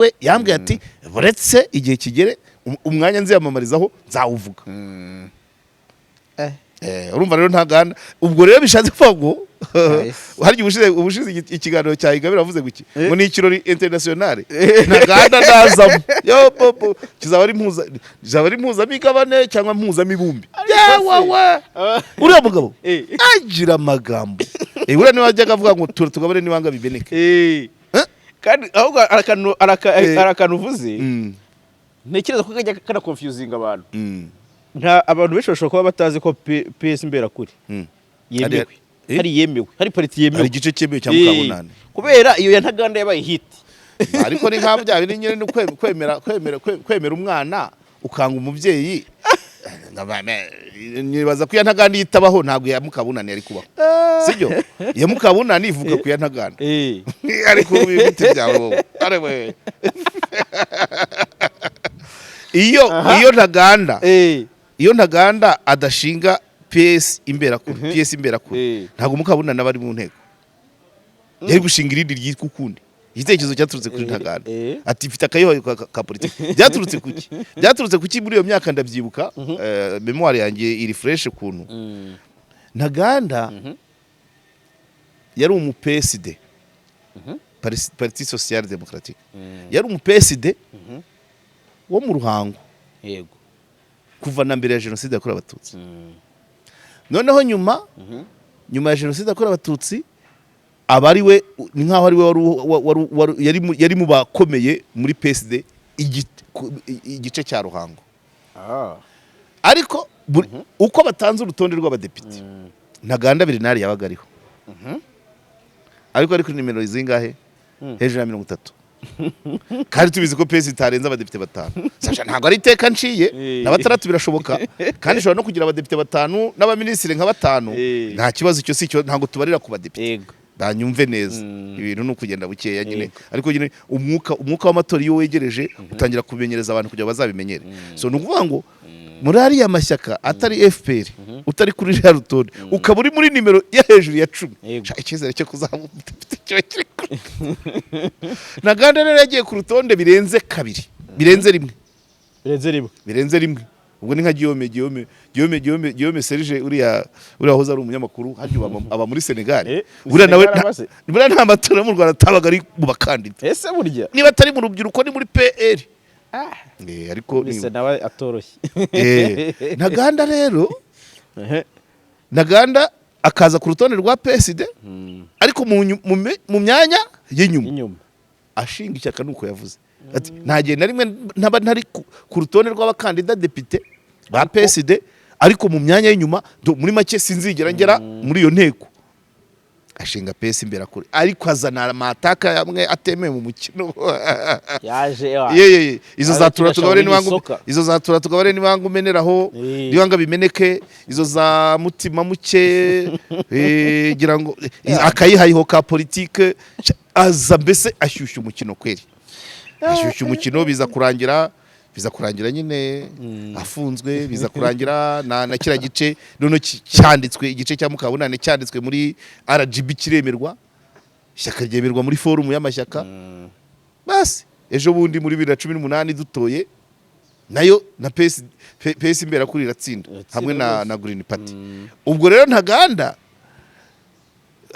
we yambwiye ati buretse igihe kigere umwanya nziyamamarizaho nzawuvuga. Urumva rero ntaganda ubwo rero bishatse kuvuga ngo hari ubushize ikiganiro cya Ingabire avuze guki ngo ni ikirori international ntaganda nazamo yo popo kizaba ari mpuza migabane cyangwa mpuza mibumbi yawa uriya mugabo agira amagambo uriya niwe wajyaga avuga ngo tugabane niwanga bibeneke kandi ahubwo arakanu uvuze ntekereza ko kajya kana confusing abantu nta abantu benshi bashobora kuba batazi ko PS Imberakuri yemewe hari pariti yemewe hari igice cyemewe cya Mukabunane kubera iyo ya Ntaganda yabaye hit ariko ni nka bya bindi nyine kwemera umwana ukanga umubyeyi nibaza ko ya Ntaganda yitabaho ntabwo ya Mukabunane yari kubaho sibyo ya Mukabunane ivuga ku ya Ntaganda ariko ibiti byawe wowe arewe iyo Ntaganda adashinga PS Imberakuri ntabwo Mukabunane abari mu nteko yari gushinga irindi ryitwa ukundi igitekerezo cyaturutse kuri Ntaganda ati mfite akayoho ka politiki byaturutse kuki muri iyo myaka ndabyibuka memoire yanjye iri fresh kuntu Ntaganda yari umu PSD Parti Social Democratique yari umu PSD wo mu Ruhango yego kuva na mbere ya jenoside yakorewe abatutsi noneho nyuma ya jenoside yakorewe abatutsi abari we ni nkaho ari we yari mu bakomeye muri PSD igice cya Ruhango ariko uko batanze urutonde rw'abadepite Ntaganda Bernard yabaga ariho ariko nimero zingahe hejuru ya 30 kandi tubizi ko PS itarenza abadepite 5 sasha ntabwo ari iteka nciye na 6 birashoboka kandi ishobora no kugira abadepite 5 n'abaminisitiri nka 5 nta kibazo icyo si cyo ntabwo tubarira ku badepite banyumve neza ibintu no kugenda bukeya nyine ariko nyine umwuka w'amatora iyo wegereje utangira kumenyereza abantu kugira bazabimenyere so nukuvuga ngo muri ariya mashyaka atari FPR utari kuri rya rutonde ukaba uri muri nimero ya hejuru ya 10 icyizere cyo kuzaba Ntaganda rero yagiye ku rutonde birenze rimwe ubwo ni nka Guillaume Serge uriya hoza ari umunyamakuru hajya aba muri Senegal buriya nta matora mu Rwanda tabaga ari mu bakandida ese burya niba atari mu rubyiruko ni muri PL ariko ni nawe atoroshye Ntaganda rero Ntaganda akaza ku rutonde rwa PSD ariko mu myanya y'inyuma ashinga ishyaka nuko yavuze ati ntagenda rimwe ntari ku rutonde rw'abakandida depite ba PSD ariko mu myanya y'inyuma muri make sinzigera ngera muri iyo nteko ashinga PS Imberakuri ariko azana amataka yamwe atemeye mu mukino yaje izo zatura tugabare nibangu umeneraho niwanga bimeneke izo za mutima muke gira ngo akayihayiho ka politique aza mbese ashyushya umukino kweri ashyushya umukino biza kurangira nyine afunzwe biza kurangira na kira gice none cyanditswe igice cya Mukabunane cyanditswe muri RGB kiremerwa ishyaka ryemerwa muri forum y'amashyaka basi ejo bundi muri 2018 dutoye nayo na PS Imberakuri iratsinda hamwe na Green Party ubwo rero Ntaganda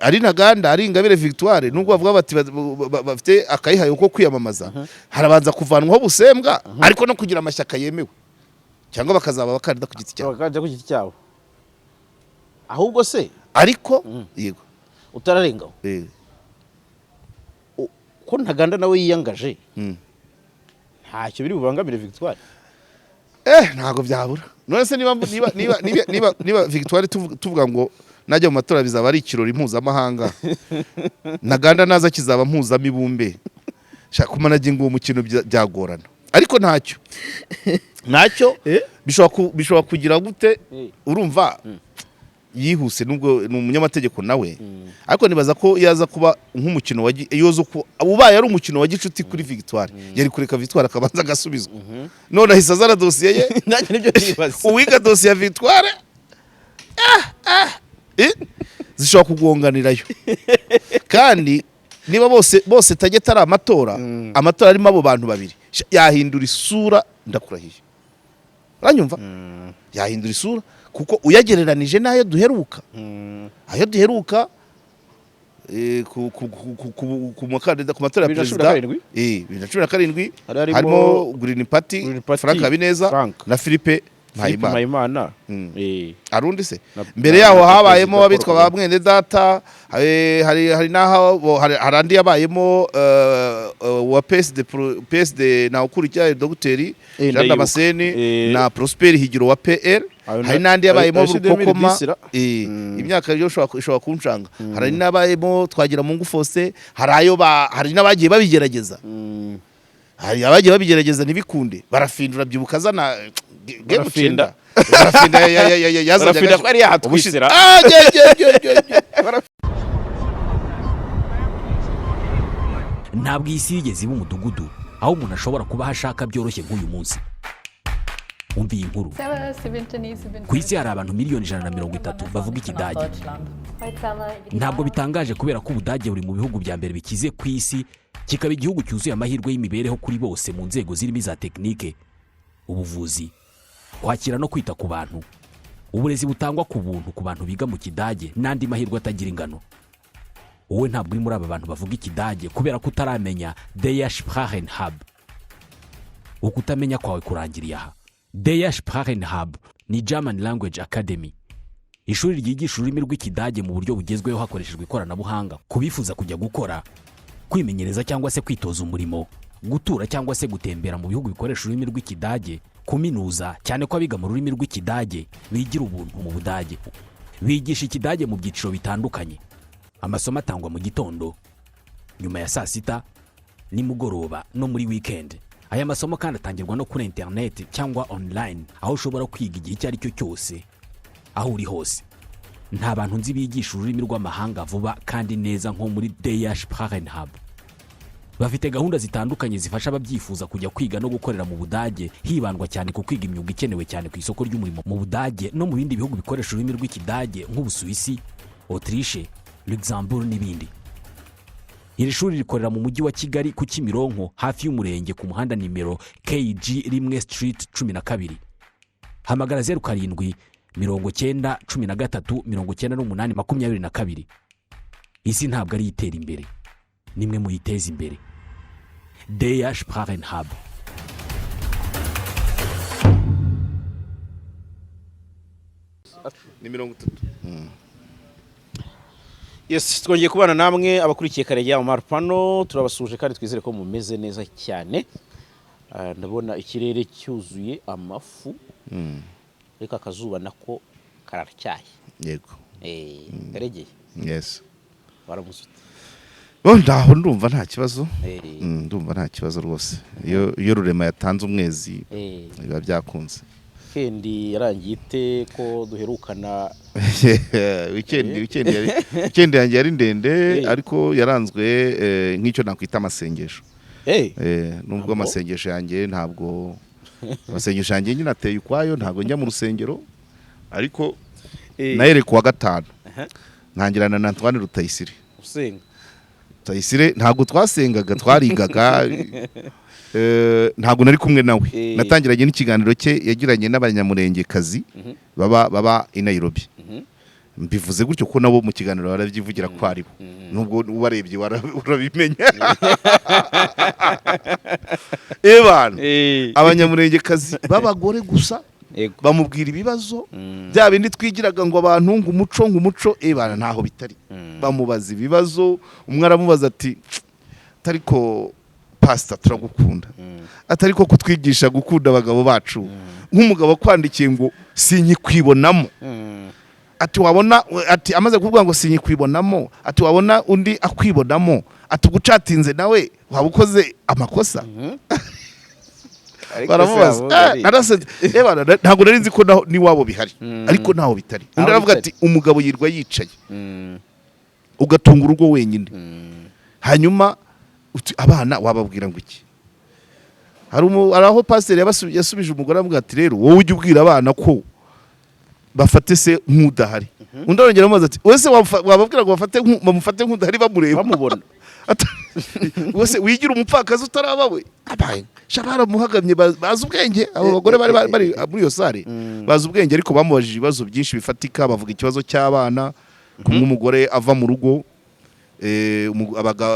ari Ingabire Victoire nubwo bavuga bati bafite akayihayo ko kwiyamamaza harabanza kuvanwaho busembwa ariko no kugira amashyaka yemewe cyangwa bakazaba bakandida ku giti cyabo ahubwo se ariko yego utararengaho ko Ntaganda nawe yiyangaje ntacyo biri bubangamire Victoire ntago byabura none se niba Victoire tuvuga ngo najya mu matora bizaba ari ikirori mpuzamahanga Ntaganda naza kizaba mpuzamibumbe shaka kumanaje ngo umukino byagorana ariko ntacyo bishobora kugira gute urumva yihuse nubwo ni umunyamategeko nawe ariko nibaza ko yaza kuba nk'umukino ubaye ari umukino wa gicuti kuri Victoire yari kureka Victoire akabanza agasubizwa none ahise azana dosiye ye nanjye nibyo nibaza uwiga dosiye ya Victoire zishobora kugonganirayo kandi niba bose tageta ari amatora arimo abo bantu babiri yahindura isura ndakurahiye uranyumva yahindura isura kuko uyagereranije n'ayo duheruka ku mukandida ku matora ya perezida 2017 harimo Green Party Frank Habineza na Philippe Mpayimana arundi se mbere yaho habayemo abitwa ba mwene data hari naho harandi yabayemo wa PSD na ukurikira Dr. Jean Damascene na Prosper Higiro wa PR hari nandi yabayemo Rukokoma imyaka yo shobora kunshanga hari nabayemo Twagira Mungu Fose hari nabagiye babigerageza hari abagiye babigerageza ntibikunde barafindura byibuka zana Barafindda yazanye ko ari yahatwisira ntabwo isi yigeze iba umudugudu aho umuntu ashobora kuba hashaka byoroshye nk'uyu munsi umva iyi nkuru ku isi hari abantu miliyoni 130 bavuga ikidage ntabwo bitangaje kubera ko ubudage buri mu bihugu bya mbere bikize ku isi kikaba igihugu cyuzuye amahirwe y'imibereho kuri bose mu nzego zirimo za tekinike ubuvuzi kwakira no kwita ku bantu uburezi butangwa ku buntu ku bantu biga mu kidage n'andi mahirwe atagira ingano wowe ntabwo uri muri aba bantu bavuga ikidage kubera ko utaramenya Der Sprachenhub ukutamenya kwawe kurangiriye aha Der Sprachenhub ni German Language Academy ishuri ryigisha ururimi rw'ikidage mu buryo bugezweho hakoreshejwe ikoranabuhanga kubifuza kujya gukora kwimenyereza cyangwa se kwitoza umurimo gutura cyangwa se gutembera mu bihugu bikoresha ururimi rw'ikidage kuminuza cyane ko abiga mu rurimi rw'ikidage bigira ubuntu mu Budage bigisha ikidage mu byiciro bitandukanye amasomo atangwa mu gitondo nyuma ya saa sita nimugoroba no muri weekend aya masomo kandi atangirwa no kuri internet cyangwa online aho ushobora kwiga igihe icyo ari cyo cyose aho uri hose nta bantu nzi bigisha ururimi rw'amahanga vuba kandi neza nko muri Der Sprachenhub bafite gahunda zitandukanye zifasha ababyifuza kujya kwiga no gukorera mu Budage hibandwa cyane ku kwiga imyuga ikenewe cyane ku isoko ry'umurimo mu Budage no mu bindi bihugu bikoresha ururimi rw'ikidage nk'Ubusuwisi Autriche Luxembourg n'ibindi iri shuri rikorera mu mujyi wa Kigali ku Kimironko hafi y'umurenge ku muhanda nimero KG 1 Street 12 hamagara 07 90 13 98 22 isi ntabwo ari itera imbere nimwe muyiteza imbere Der Sprachenhub ni 30 Yes, twongeye kubana namwe abakurikiye Karegeya mu Marpano turabasuje kandi twizere ko mumeze neza cyane. Ndabona ikirere cyuzuye amafu. Reka akazuba nako kararacyaye. Yego. Karegeye. Yes. Baramusute. Ndaho ndumva nta kibazo. Ndumva nta kibazo rwose. Iyo Rurema yatanze umwezi biba byakunze. Weekend yarangiye ite ko duherukana weekend yanjye yari ndende ariko yaranzwe nk'icyo nakwita amasengesho nubwo amasengesho yanjye ntabwo amasengesho yanjye nyine ateye ukwayo ntabwo njya mu rusengero ariko nayere kuwa gatanu ntangirana na Antoine Rutayisire usenga Rutayisire ntabwo twasengaga twarigaga ntabwo nari kumwe nawe natangiranye n'ikiganiro cye yagiranye n'abanyamurengekazi baba i Nairobi mbivuze gutyo ko nabo mu kiganiro baravyivugira ko ari bo nubwo ubarebye urabimenya ebana abanyamurengekazi babagore gusa bamubwira ibibazo bya bindi twigiraga ngo abantu ngumuco ebana ntaho bitari bamubaza ibibazo umwe aramubaza ati tariko pastor turagukunda atari ko kutwigisha gukunda abagabo bacu nk'umugabo kwandikiye ngo sinyikwibonamo ati wabona ati amaze kuvuga ngo sinyikwibonamo ati wabona undi akwibonamo ati gucatinze nawe wabukoze amakosa baramubaza narasetse ntabwo nari nzi ko ni wabo bihari ariko ntaho bitari undi aravuga ati umugabo yirwa yicaye ugatunga urugo wenyine hanyuma abana wababwira ngo iki hari aho pastor yasubije umugore avuga ati rero wowe ujye ubwira abana ko bafate se nk'udahari undi arongera amaze ati wese wababwira ngo bamufate nk'udahari bamureba bamubona wose wigira umupfakazi utarabawe abaye shabara muhagamye bazi ubwenge abo bagore bari muri iyo sare bazi ubwenge ariko bamubajije ibibazo byinshi bifatika bavuga ikibazo cy'abana kumwe umugore ava mu rugo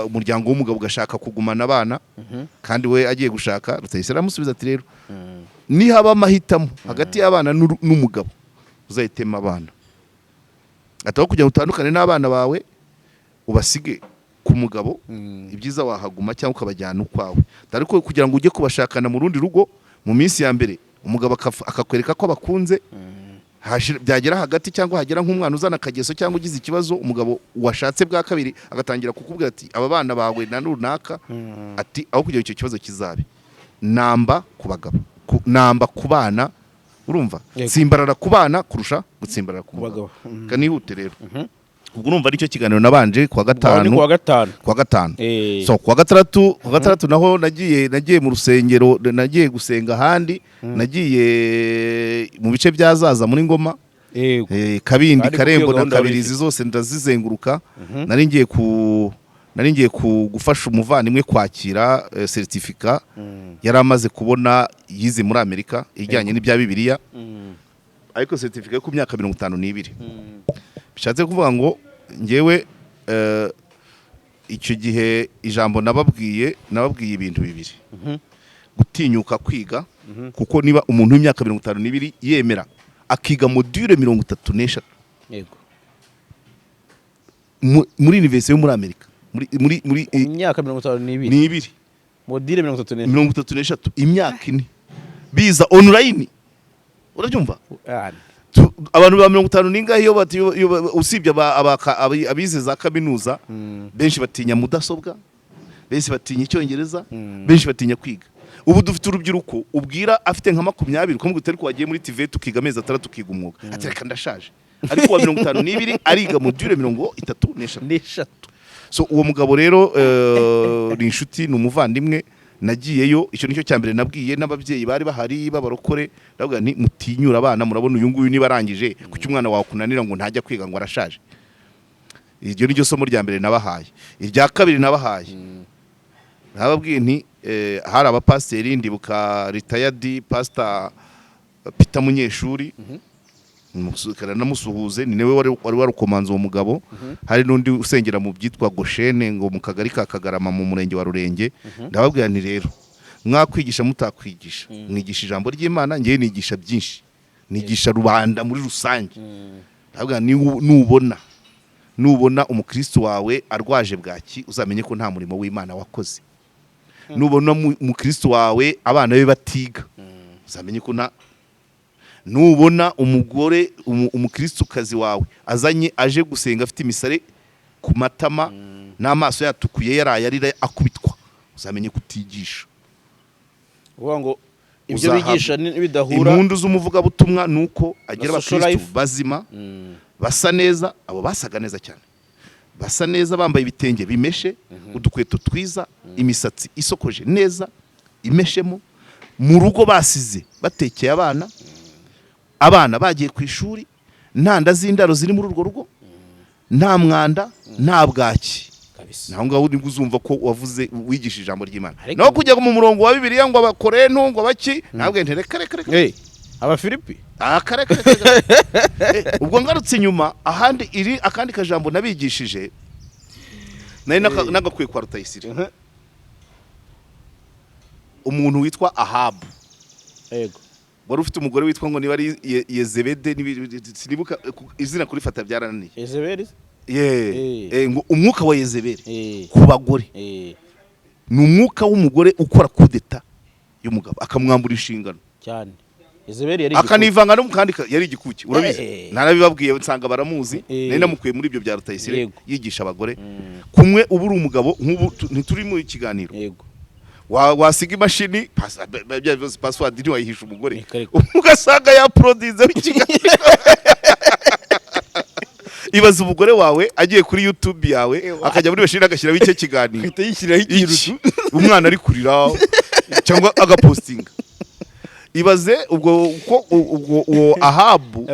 umuryango w'umugabo ugashaka kugumana abana kandi we agiye gushaka Rutayisire aramusubiza ati rero nihaba amahitamo hagati y'abana n'umugabo uzahitema abana ataho kugira ngo utandukane n'abana bawe ubasige ku mugabo ibyiza wahaguma cyangwa ukabajyana ukwawe ariko kugira ngo ujye kubashakana mu rundi rugo mu minsi ya mbere umugabo akakwereka ko abakunze byagera hagati cyangwa hagera nk'umwana uzana akageso cyangwa ugize ikibazo umugabo washatse bwa kabiri agatangira kukubwira ati aba bana bawe na runaka ati aho kugira icyo kibazo kizabe namba ku bagabo namba ku bana urumva simbarara ku bana kurusha gutsimbarara ku bagabo kanihute rero ubwo urumva aricyo kiganiro nabanje kuwa gatanu so kuwa gatandatu naho nagiye mu rusengero nagiye gusenga ahandi nagiye mu bice byazaza muri Ngoma Kabindi Karembo na Kabirizi zose ndazizenguruka nari ngiye gufasha umuvandimwe kwakira certificate yari amaze kubona yize muri Amerika ijyanye n'ibya Bibiliya ariko certificate yo ku myaka 52 bishatse kuvuga ngo ngewe icyo gihe ijambo nababwiye ibintu bibiri gutinyuka kwiga kuko niba umuntu w'imyaka 52 yemera akiga module 34 yego muri university yo muri Amerika muri imyaka 52 module 34 imyaka ine biza online urabyumva abantu ba 50 ningahe iyo usibye abize za kaminuza benshi batinya mudasobwa benshi batinya icyongereza benshi batinya kwiga ubu dufite urubyiruko ubwira afite nka 20 kumwe utari kwagiye muri TV tukiga amezi 3 tukiga umwuga atereka ndashaje ariko wa 52 ariga module 34 so uwo mugabo rero ni inshuti ni umuvandimwe nagiyeyo icyo nicyo cyambere nabwiye n'ababyeyi bari bahari babarokore ndavuga nti mutinyura abana murabona uyu nguyu niba arangije kuki umwana wawe kunanira ngo ntajya kwiga ngo arashaje iryo niryo somo rya mbere nabahaye irya kabiri nabahaye nababwiye nti hari abapasiteri ndibuka retired pastor Peter Munyeshuri namusuhuze ni newe wari warukomanza uwo mugabo hari n'undi usengera mu byitwa Goshene ngo mu kagari ka Kagarama mu murenge wa Rurenge ndababwira nti rero mwakwigisha mutakwigisha mwigisha ijambo ry'Imana ngiye nigisha byinshi nigisha rubanda muri rusange ndababwira nubona umukristo wawe arwaje bwaki uzamenye ko nta murimo w'Imana wakoze nubona umukristo wawe abana be batiga uzamenye ko nubona umugore umukristokazi wawe azanye aje gusenga afite imisare ku matama n'amaso yatukuye yarayarira akubitwa uzamenye kutigisha uvuga ngo ibyo bigisha bidahura impundu z'umuvuga butumwa nuko agira abakristo bazima basa neza abo basaga neza cyane basa neza bambaye ibitenge bimeshe udukweto twiza imisatsi isokoje neza imeshemo mu rugo basize batekeye abana bagiye ku ishuri nta nda z'indaro ziri muri urwo rugo nta mwanda nta bwaki naho ngaho nibwo uzumva ko wavuze wigisha ijambo ry'Imana naho kujya mu murongo wa Bibiliya ngo abakorento ngo baki ntabwo ntereka Abafilipi akareka ubwo ngarutse inyuma ahandi iri akandi kajambo nabigishije nari nagakwiye kwa Rutayisire umuntu witwa Ahabu yego wari ufite umugore witwa ngo niba ari Yezebede sinibuka izina kuri fata byarananiye Yezebeli ngo umwuka wa Yezebeli ku bagore ni umwuka w'umugore ukora kudeta y'umugabo akamwambura inshingano cyane Yezebeli yari akanivanga no mukandi yari igikuki urabizi narabibabwiye nsanga baramuzi nari namukuye muri ibyo bya Rutayisire yigisha abagore kumwe ubu uri umugabo nk'ubu ntituri mu kiganiro yego wasiga imashini password ni wayihisha umugore ugasanga ya produce w'ikiganiro ibaza umugore wawe agiye kuri YouTube yawe akajya muri mashini agashyiraho icyo kiganiro ahita yishyiraho ikirutu umwana ari kurira cyangwa agapostinga ibaze ubwo Ahabu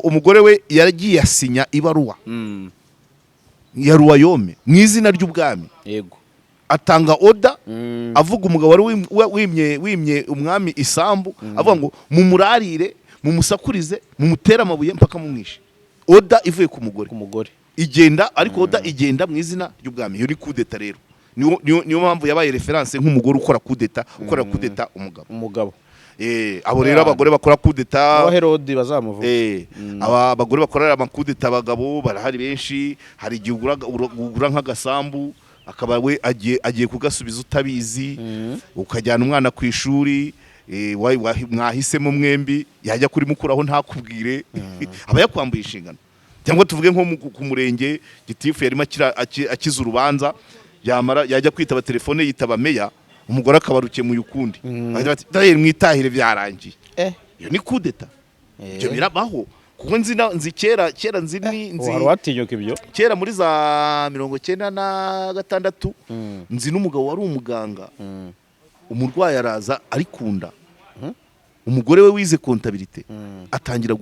umugore we yaragiye asinya ibaruwa ya ruwayome mu izina ry'ubwami yego atanga oda avuga umugabo wari wimye umwami isambu avuga ngo mumurarire mumusakurize mumutere amabuye mpaka mumwishe. Oda ivuye ku mugore igenda, ariko oda igenda mu izina ry'ubwami. Iyo ni kudeta rero, niyo mpamvu yabaye reference nk'umugore ukora kudeta umugabo. Abo rero abagore bakora kudeta Herodi bazamuvuga. Aba bagore bakora amakudeta abagabo barahari benshi. Hari igihe ugura nk'agasambu akaba we agiye kugasubiza utabizi, ukajyana umwana ku ishuri mwahisemo mwembi, yajya kuri mukuraho ntakubwire aba yakwambuye inshingano. Cyangwa tuvuge nko ku murenge gitifu yarimo akiza urubanza, yajya kwitaba telefone yitaba meya, umugore akabarukiye mu yukundi ati dahera mwitahire byarangiye. Iyo ni kudeta. Ibyo birabaho kuko nzi kera nzi wari watinyuka ibyo kera muri za 96 nzi n'umugabo wari umuganga. Umurwayi araza ari kunda, umugore we wize kontabilite atangira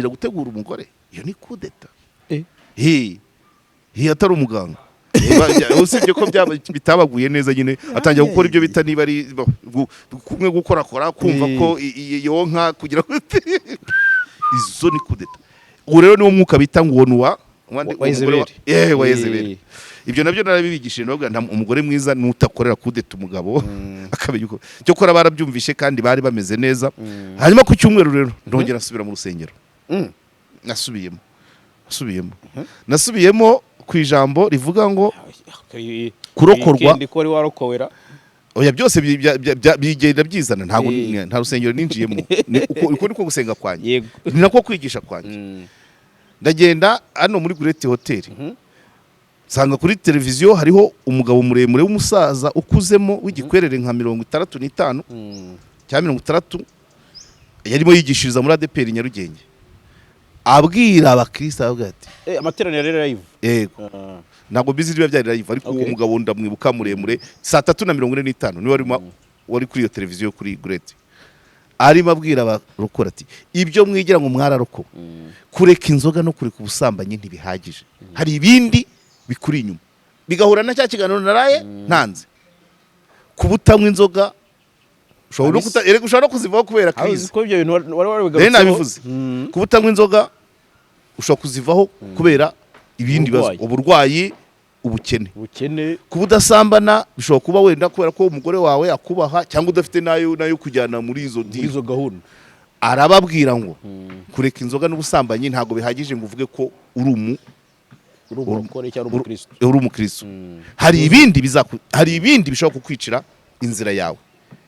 gutegura umugore. Iyo ni kudeta. Atari umuganga. Usibye ko bitabaguye neza nyine atangira gukora ibyo bita niba ari kumwe gukorakora kumva ko yonka kugira ngo izo ni kudeta. Ubu rero niwo mwuka bita ngo wayezebere. Ibyo nabyo narabibigishije nabwo umugore mwiza nutakorera kudeta umugabo akabenya uko cyo kora barabyumvishe kandi bari bameze neza. Hanyuma ku cyumweru rero ndongera asubira mu rusengero. Nasubiyemo ku ijambo rivuga ngo kurokorwa. Oya byose bigenda byizana, nta rusengero ninjiyemo. Uko niko gusenga kwanjye, ni nako kwigisha kwanjye. Ndagenda hano muri Great Hotel, sanga kuri televiziyo hariho umugabo muremure w'umusaza ukuzemo w'igikwerere nka 65 cyangwa 60, yarimo yigishiriza muri ADPR Nyarugenge. Abwira abakristo avuga ati amateraniro rero live. Yego. Ntabwo bizi biba byari live, ariko uwo mugabo ndamwibuka muremure 3:45 niwe wari kuri iyo televiziyo kuri Great. Arimo abwira abarokora ati ibyo mwigira ngo mwararoko kureka inzoga no kureka ubusambanyi ntibihagije, hari ibindi bikuri inyuma. Bigahura na cya kiganiro naraye ntanze kubutanywa inzoga ushobora no kuzivaho kubera krize. Ko ibyo bintu wari bigarutse nabivuze. Kubutanywa inzoga ushobora kuzivaho kubera ibindi bibazo, uburwayi, ubukene. Kubudasambana bishobora kuba wenda kubera ko umugore wawe akubaha cyangwa udafite nayo kujyana muri izo gahunda. Arababwira ngo kureka inzoga n'ubusambanyi ntago bihagije ngo uvuge ko uri umukristo. Hari ibindi bishobora kukwicira inzira yawe,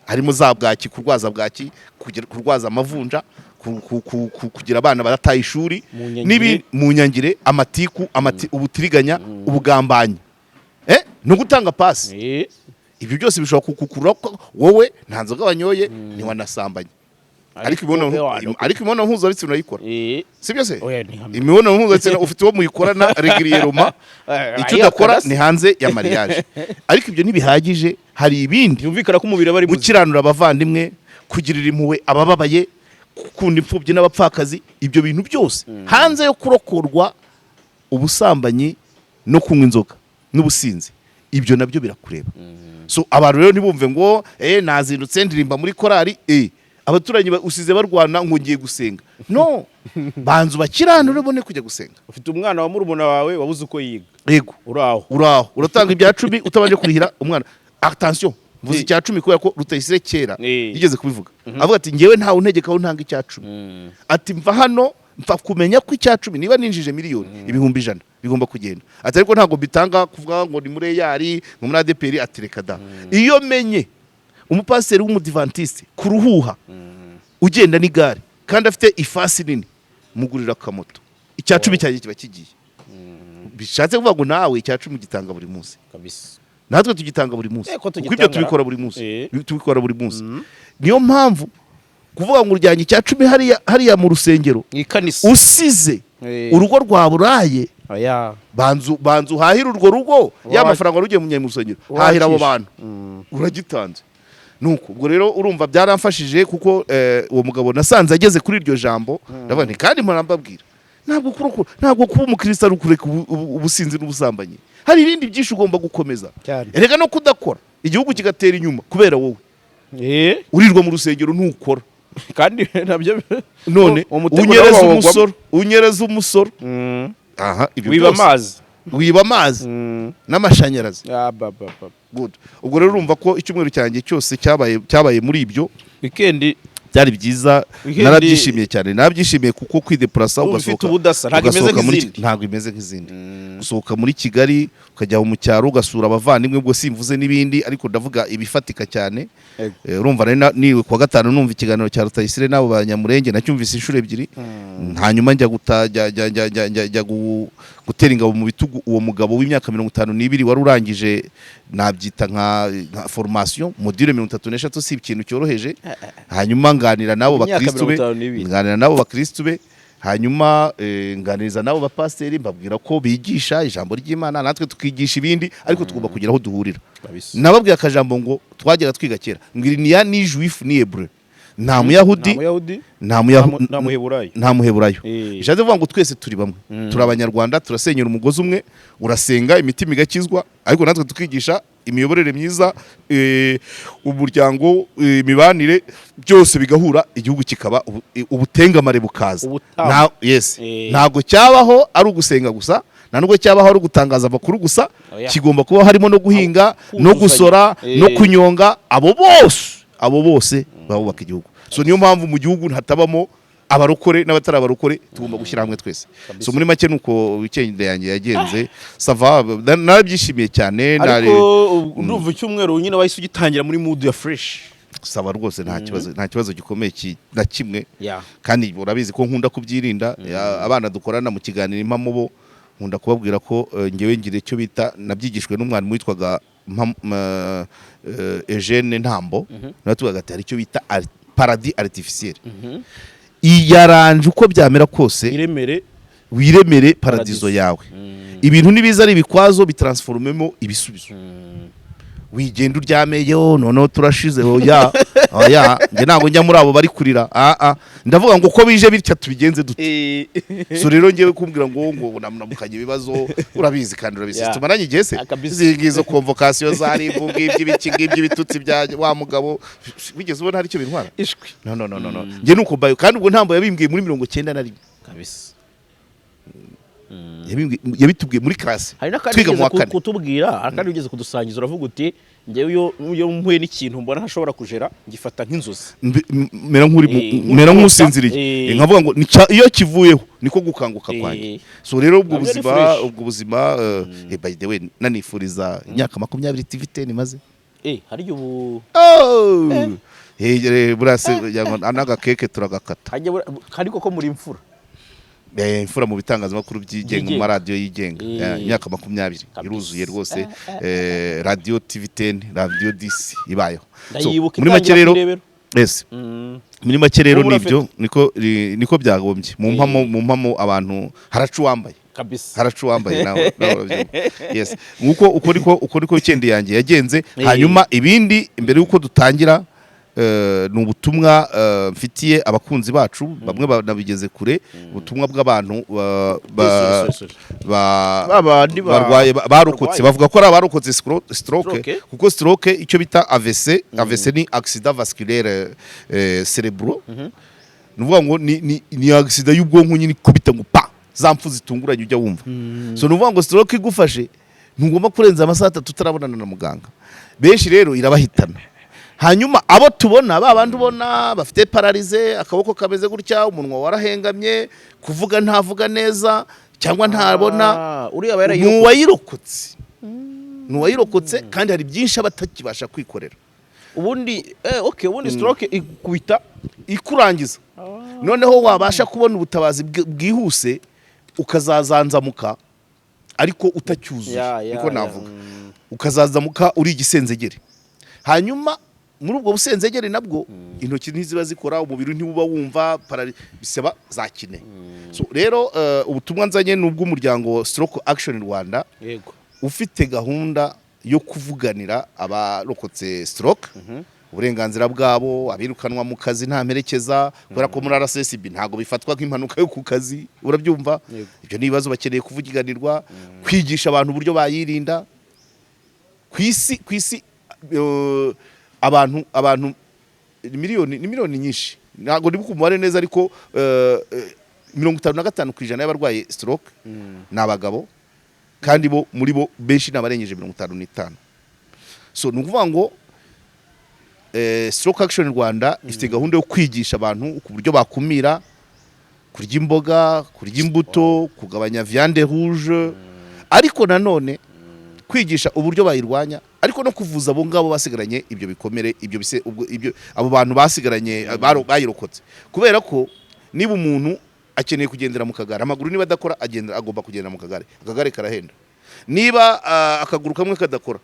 harimo za bwaki, kurwaza bwaki, kurwaza amavunja, kugira abana barataye ishuri, mu nyangire, amatiku, ubutiriganya, ubugambanyi, no gutanga pasi. Ibyo byose bishobora kukukurura ko wowe nta nzoga wanyoye ntiwanasambanye. Ariko imibonano mpuzabitsina urayikora, sibyo se? Imibonano mpuzabitsina ufite uwo muyikorana regiriyeroma, icyo udakora ni hanze ya mariage. Ariko ibyo ntibihagije, hari ibindi yumvikana ko umubiri bari gukiranura abavandimwe, kugirira impuhwe abababaye, gukunda imfubyi n'abapfakazi. Ibyo bintu byose hanze yo kurokorwa ubusambanyi no kunywa inzoga n'ubusinzi, ibyo nabyo birakureba. So abantu rero ntibumve ngo nazindutse ndirimba muri korali, abaturanyi usize barwana ngo ngiye gusenga. No, banzu bakiranure bone kujya gusenga. Ufite umwana wa murumuna wawe wabuze uko yiga. Yego, uraho uratanga ibya 10 utabanje kurihira umwana. Attention, mvuze icya 10 kubera ko Rutayisire kera yigeze kubivuga. Avuga ati ngewe ntawe untegeka aho ntanga icya 10. Ati mva hano mfa kumenya ko icya 10 niba ninjije miliyoni 100,000 bigomba kugenda. Ati ariko ntago bitanga kuvuga ngo ni muri yari mu muri ADPR atireka da. Iyo menye umupasiteri w'umudivantiste kuruhuha ugenda n'igare kandi afite ifasi nini, mugurira akamoto, icya 10 cyaje kiba kigiye. Bishatse kuvuga ngo nawe icya 10 gitanga buri munsi kabisa. Natwe tugitanga buri munsi kuko ibyo tubikora buri munsi. Niyo mpamvu kuvuga ngo uryanyi icya 10 hariya mu rusengero usize urugo rwa buraye, banzu hahira urwo rugo, ya mafaranga rugiye mu rusengero hahira abo bantu uragitanze. Nuko ubwo rero urumva byaramfashije kuko uwo mugabo nasanze ageze kuri iryo jambo, ndavuga nti kandi mpora mbabwira ntabwo kuba umukristo ari ukureka ubusinzi n'ubusambanyi. Hari ibindi byinshi ugomba gukomeza. Erega no kudakora igihugu kigatera inyuma kubera wowe. Urirwa mu rusengero ntukora. Kandi nabyo none unyereza umusoro. Aha ibyo wiba amazi n'amashanyarazi. Good. Ubwo rero urumva ko icyumweru cyanjye cyose cyabaye muri ibyo weekend byari byiza, narabyishimiye cyane. Nabyishimiye kuko kwideplasa ntabwo imeze nk'izindi. Gusohoka muri Kigali ukajya mu cyaro ugasura abavandimwe, ubwo simvuze n'ibindi, ariko ndavuga ibifatika cyane. Urumva niwe kwa gatanu numva ikiganiro cya Rutayisire nabo banyamurenge, nacyumvise inshuro ebyiri. Hanyuma njya gutera ingabo mu bitugu uwo mugabo w'imyaka 52 wari urangije, nabyita nka formation module 33 si ikintu cyoroheje. Hanyuma nganira nabo bakristo be, hanyuma nganiriza nabo bapasteri, mbabwira ko bigisha ijambo ry'Imana, natwe tukigisha ibindi, ariko tugomba kugira aho duhurira. Nababwiye akajambo ngo twagera twiga kera, ngiriniya ni juif ni hebreu, nta muyahudi nta muheburayo. Bishatse kuvuga ngo twese turi bamwe, turi abanyarwanda, turasenyera umugozi umwe, urasenga imitima igakizwa, ariko natwe tukigisha imiyoborere myiza, umuryango, imibanire, byose bigahura, igihugu kikaba ubutengamare bukaza. Ntabwo cyabaho ari ugusenga gusa, nubwo cyabaho ari ugutangaza amakuru gusa, kigomba kuba harimo no guhinga no gusora no kunyonga. Abo bose babubaka igihugu. So niyo mpamvu mu gihugu hatabamo abarokore n'abatari abarokore, tugomba gushyira hamwe twese. So muri make nuko weekend yanjye yagenze, sava, narabyishimiye cyane. Ariko ndumva icyumweru nyine wahise ugitangira muri mood ya fresh. Saba rwose nta kibazo gikomeye na kimwe. Kandi urabizi ko nkunda kubyirinda. Abana dukorana mu kiganiro impamo bo nkunda kubabwira ko ngewe ngire icyo bita, nabyigishwe n'umwana witwaga Eugene Ntambo, natugaga ati hari icyo bita paradis artificiel. Iyaranje uko byamera kose, wiremere paradizo yawe. Ibintu nibiza ari ibikwazo bitransformemo ibisubizo. Wigenda uryameyo noneho turashizeho oya nge ntabwo njya muri abo bari kurira. Ndavuga ngo uko bije bitya tubigenze dute. So rero ngewe kumbwira ngo namukanye ibibazo, urabizi kandi urabizi tumaranye igihe se zingizo convocation zari ibitutsi bya wa mugabo, wigeze ubona hari icyo bintwara? No nge nuko bayo, kandi ubwo ntambo yabimbwiye muri 91 kabisa. Yabitubwiye muri class twiga mu wa kane kutubwira, akandi ugeze kudusangiza uravuga uti ngewe iyo mpuye n'ikintu mbona ntashobora kujera ngifata nk'inzozi, mera nk'usinziriye, nkavuga ngo iyo kivuyeho niko gukanguka kwanjye. So rero ubwo buzima by the way nanifuriza imyaka 20 TV10 maze hari ubu burase anaga keke turagakata, kandi koko muri imfura imfura mu bitangazamakuru byigenga, mu radio yigenga. Imyaka 20 iruzuye rwose. Radio TV10, Radio DC ibayeho. Muri make rero muri make rero nibyo niko byagombye. Mu mpamo abantu haracu wambaye kabisa, haracu wambaye nawe yes. Uko niko weekend yanjye yagenze. Hanyuma ibindi imbere yuko dutangira, ni ubutumwa mfitiye abakunzi bacu, bamwe banabigeze kure, ubutumwa bw'abantu barwaye barokotse, bavuga ko ari abarokotse stroke, kuko stroke icyo bita AVC ni accident vasculaire cerebral. Nuvuga ngo ni accident y'ubwonko nyine kubita ngo pa zampfu zitunguranye ujya wumva. So nuvuga ngo stroke igufashe ntugomba kurenza amasaha 3 tutarabonana na muganga. Benshi rero irabahitana. Hanyuma abo tubona babandi ubona bafite paralize, akaboko kameze gutya, umunwa warahengamye, kuvuga ntavuga neza cyangwa ntabona, nuwayirokotse kandi hari byinshi abatakibasha kwikorera. Ubundi stroke ikubita ikurangiza. Noneho wabasha kubona ubutabazi bwihuse ukazazanzamuka ariko utacyuzuye, niko navuga. Ukazazamuka uri igisenzegere. Hanyuma muri ubwo busenzegere nabwo intoki ntiziba zikora, umubiri ntibuba wumva, bisaba zakine. So rero ubutumwa nzanye n'ubwo umuryango Stroke Action Rwanda ufite gahunda yo kuvuganira abarokotse stroke, uburenganzira bwabo, abirukanwa mu kazi nta mperekeza kubera ko muri RSSB ntago bifatwa nk'impanuka yo ku kazi, urabyumva. Ibyo ni ibibazo bakeneye kuvugiganirwa, kwigisha abantu uburyo bayirinda kwisi abantu miliyoni nyinshi, ntago ndi bukumubare neza, ariko 55% y'abarwaye stroke n'abagabo, kandi bo muri bo benshi n'abarengeje 55. So nukuvuga ngo Stroke Action Rwanda ifite gahunda yo kwigisha abantu ku buryo bakumira kurya imboga, kurya imbuto, kugabanya viande rouge, ariko nanone kwigisha uburyo bayirwanya, ariko no kuvuza abo ngabo basigaranye ibyo bikomere, ibyo abo bantu basigaranye bayirokotse. Kubera ko niba umuntu akeneye kugendera mu kagare, amaguru niba adakora agomba kugendera mu kagare, akagare karahenda. Niba akaguru kamwe kadakora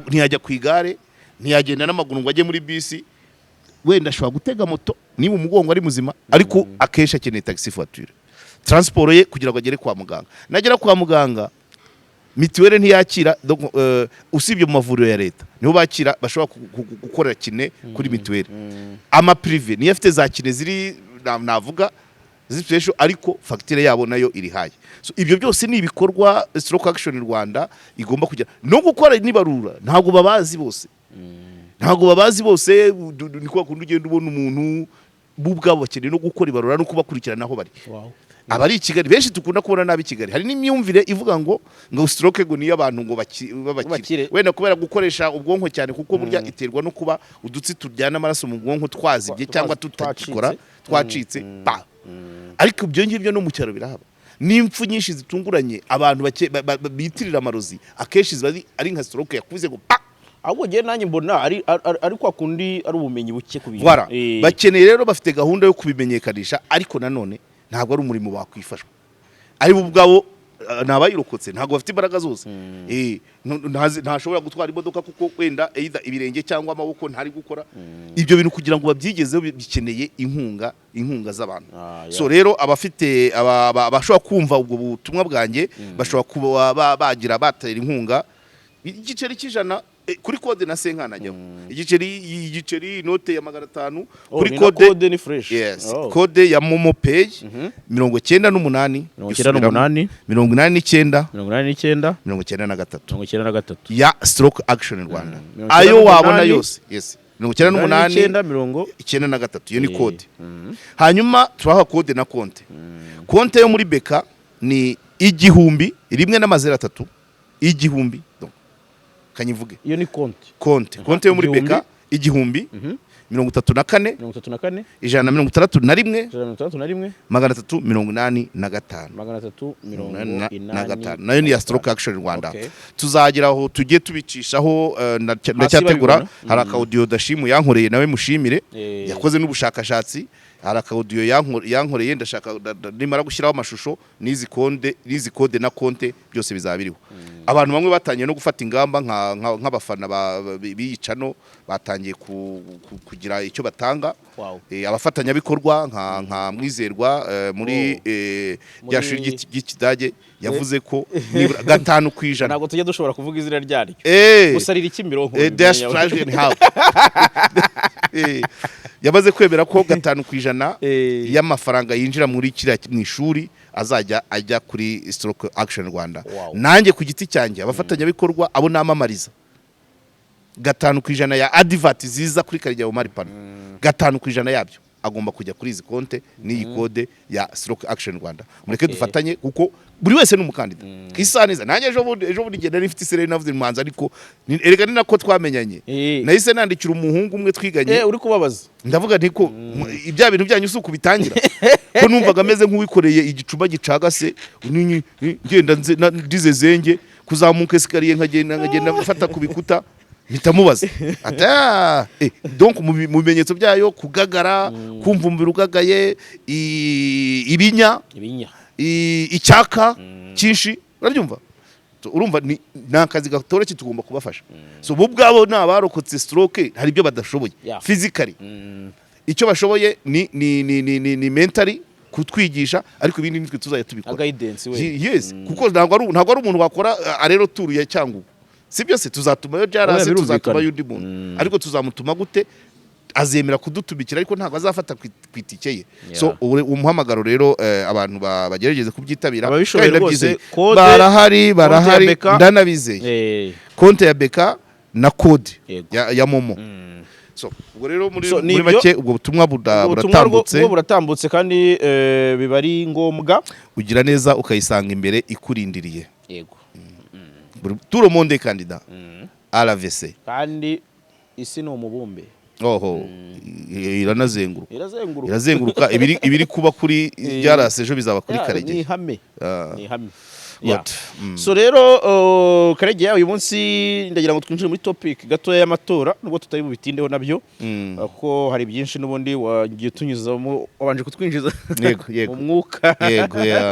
ntiyajya ku igare, ntiyagenda n'amaguru ngo ajye muri bisi, wenda ashobora gutega moto niba umugongo ari muzima, ariko akesha akeneye taxi voiture, transport ye kugira ngo agere kwa muganga. Nagera kwa muganga mituwele ntiyakira, usibye mu mavuriro ya leta niho bakira, bashobora gukorera kine kuri mituwele. Ama prive niyo afite za kine ziri navuga zipesho, ariko facture yabo nayo iri haye. So ibyo byose ni ibikorwa Stroke Action Rwanda igomba kugira no gukora nibarura. Ntago babazi bose, ntago babazi bose, niko kundi ugenda ubona umuntu bubwabo bakeneye no gukora ibarura no kubakurikirana aho bari. Abari i Kigali benshi tukunda kubona nabi Kigali, hari n'imyumvire ivuga ngo stroke ngo niyo abantu ngo babakire, wenda kubera gukoresha ubwonko cyane, kuko burya iterwa no kuba udutsi turyana amaraso mu bwonko twazibye cyangwa tutakikora, twacitse. Ariko ibyo ngibyo no mu cyaro birahaba. N'impfu nyinshi zitunguranye abantu bitirira amarozi, akenshi ziba ari nka stroke yakuze ngo ahubwo ngiye nanjye mbona ari kwa kundi ari ubumenyi buke ku bintu. Bakeneye rero, bafite gahunda yo kubimenyekanisha, ariko nanone ntabwo ari umurimo wakwifashwa. Ari bo ubwabo nabayirokotse ntabwo bafite imbaraga zose. Ntashobora gutwara imodoka kuko wenda either ibirenge cyangwa amaboko ntari gukora. Ibyo bintu kugira ngo babyigezeho bikeneye inkunga z'abantu. So rero abafite bashobora kumva ubwo butumwa bwanjye, bashobora kuba bagira batera inkunga igiceri cy'ijana kuri code na senkana njyaho. Igiceri note ya 500 kuri code ni fresh. Yes. Code ya Momo Pay 98 89 ya Stroke Action Rwanda. Ayo wabona yose. Yes. 98 iyo ni code. Hanyuma turaha code na konte. Konte yo muri Beka ni 1000 rimwe n'amazero 3 1000. Kanyivuge iyo ni konte yo muri Beka 1000 34 161 385 nayo ni ya Stroke Action Rwanda. Tuzagira aho tujye tubicishaho, ndacyategura. Hari akaudio Dashimu yankoreye, nawe mushimire, yakoze n'ubushakashatsi. Hari akaudio yankoreye, ndashaka nimara gushyiraho amashusho n'izi code na konte byose bizabiriho. Abantu bamwe batangiye no gufata ingamba nk'abafana biyicano, batangiye kugira icyo batanga. Abafatanyabikorwa nka Mwizerwa muri ryashuri ry'Ikidage yavuze ko 5%. Ntabwo tujye dushobora kuvuga izina ryaryo, gusa riri Kimironko. Yamaze kwemera ko 5% y'amafaranga yinjira muri kiriya mu ishuri azajya ajya kuri Stroke Action Rwanda. Nanjye ku giti cyanjye abafatanyabikorwa abo namamariza 5% ya advert ziza kuri Karijya Maripano, 5% yabyo agomba kujya kuri izi konte n'iyi code ya Stroke Action Rwanda. Mureke dufatanye kuko buri wese n'umukandida. Isaniza nanjye ejo bundi ngenda nifite isere navuze Mwanza, ariko erega ni nako twamenyanye. Nahise nandikira umuhungu umwe twiganye, uri kubabaza, ndavuga nti ko ibya bintu byanyu usuku bitangira ko numvaga ameze nk'uwikoreye igicuba gicagase, ngenda ndize zenge kuzamuka esikariye nkagenda mfata kubikuta, mpitamubaza donc mu bimenyetso byayo kugagara, kumva umubiri ugagaye, ibinya icyaka cyinshi, urabyumva. Urumva ni akazi gatoroshye, tugomba kubafasha. So bo bwabo n'abarokotse stroke hari ibyo badashoboye physically, icyo bashoboye ni mentally kutwigisha, ariko ibindi nitwe tuzajya tubikora. Guidance we. Yes, kuko ntabwo ari umuntu wakora rero turuye cyangwa si byose tuzatumayo jarase tuzatumayo undi muntu ariko tuzamutuma gute azemera kudutumikira ariko ntabwo azafata ku itike ye so umuhamagaro rero abantu bagerageze kubyitabira barahari ndanabizeye konte ya beka na kode ya momo so ubwo rero muri make ubwo butumwa buratambutse kandi biba ari ngombwa ugira neza ukayisanga imbere ikurindiriye yego tout le monde est candidat à la VC kandi isi ni umubumbe irazenguruka ibiri kuba kuri byarase ejo bizaba kuri Karege ni hame so rero Karege uyu munsi ndagira ngo twinjire muri topic gatoya y'amatora nubwo tutari bubitindeho nabyo kuko hari byinshi nubundi wagiye tunyuzamo wabanje kutwinjiza mu mwuka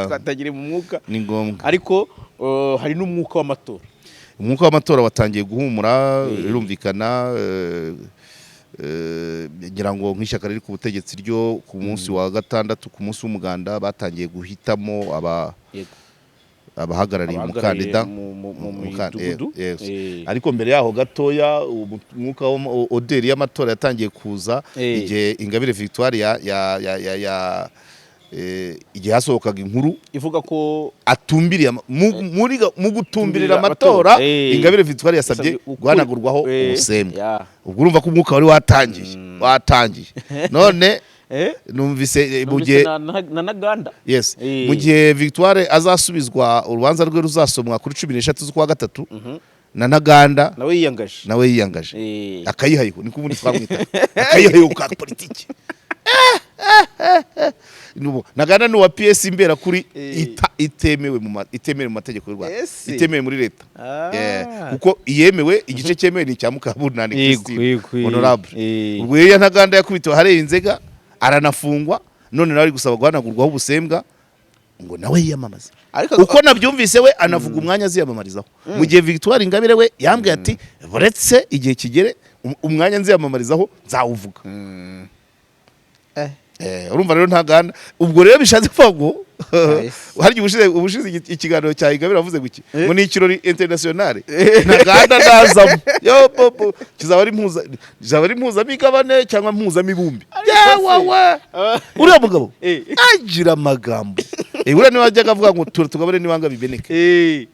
twatagira mu mwuka ni ngombwa ariko hari n'umwuka w'amatora umwuka w'amatora watangiye guhumura birumvikana ngira ngo nk'ishyaka riri ku butegetsi ryo ku munsi wa gatandatu ku munsi w'umuganda batangiye guhitamo abahagarariye umukandida mu midugudu ariko mbere yaho gatoya umwuka oderi y'amatora yatangiye kuza igihe Ingabire Victoire igihe hasohokaga inkuru ivuga ko atumbiriye mu gutumbirira amatora Ingabire Victoire yasabye guhanagurwaho ubusembwa ubwo urumva ko umwuka wari watangiye none numvise mu gihe na Ntaganda mu gihe Victoire azasubizwa urubanza rwe ruzasomwa kuri 13 z'ukwa gatatu na Ntaganda nawe yiyangaje akayihayiho niko ubundi twamwita akayihayiho ka politiki Ntaganda ni wa PS imbera kuri itemewe mu mategeko y'u Rwanda itemewe muri leta kuko iyemewe igice cyemewe ni cya Mukabunani Christine honorable ubwo ya Ntaganda yakubitiwe hareye inzega aranafungwa none nawe ari gusaba guhanagurwaho ubusembwa ngo nawe yiyamamaza uko nabyumvise we anavuga umwanya aziyamamarizaho mu gihe Victoire Ingabire we yambwiye ati buretse igihe kigere umwanya nziyamamarizaho nzawuvuga urumva rero Ntaganda ubwo rero bishatse kuvuga ngo hari ubushize ikiganiro cya Ingabire avuze guki ngo ni ikirori international Ntaganda nazamo yo popo kizaba ari mpuzamigabane cyangwa mpuzamibumbi yewe uriya mugabo agira amagambo uriya niwe wajyaga avuga ngo tugabane niwanga bibeneke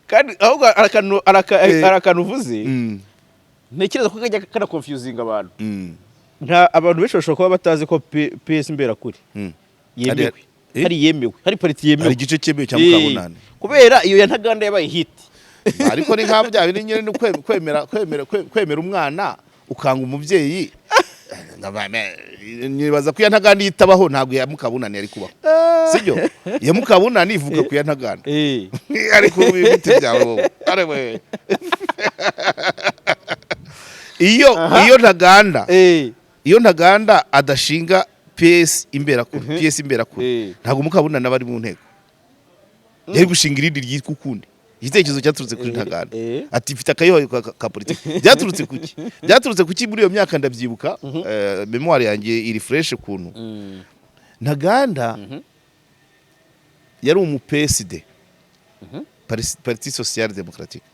kandi ahubwo arakanu uvuze ntekereza ko kajya kana confusing abantu abantu benshi bashobora kuba batazi ko PS Mberakuri yemewe hari pariti yemewe hari igice cyemewe cya Mukabunani kubera iyo ya Ntaganda yabaye hit ariko ni nka bya bindi nyine kwemera umwana ukanga umubyeyi nibaza ko ya Ntaganda yitabaho ntabwo ya Mukabunani yari kubaho sibyo ya Mukabunani ivuga ku ya Ntaganda ariko bibite byawe wowe arewe iyo Ntaganda adashinga PS Imberakuri ntabwo Mukabunani aba ari mu nteko yari gushinga irindi ryitwa ukundi igitekerezo cyaturutse kuri Ntaganda ati mfite akayoyo ka politiki byaturutse kuki muri iyo myaka ndabyibuka memoire yanjye iri fresh kuntu Ntaganda yari umu PSD Parti Social Democratique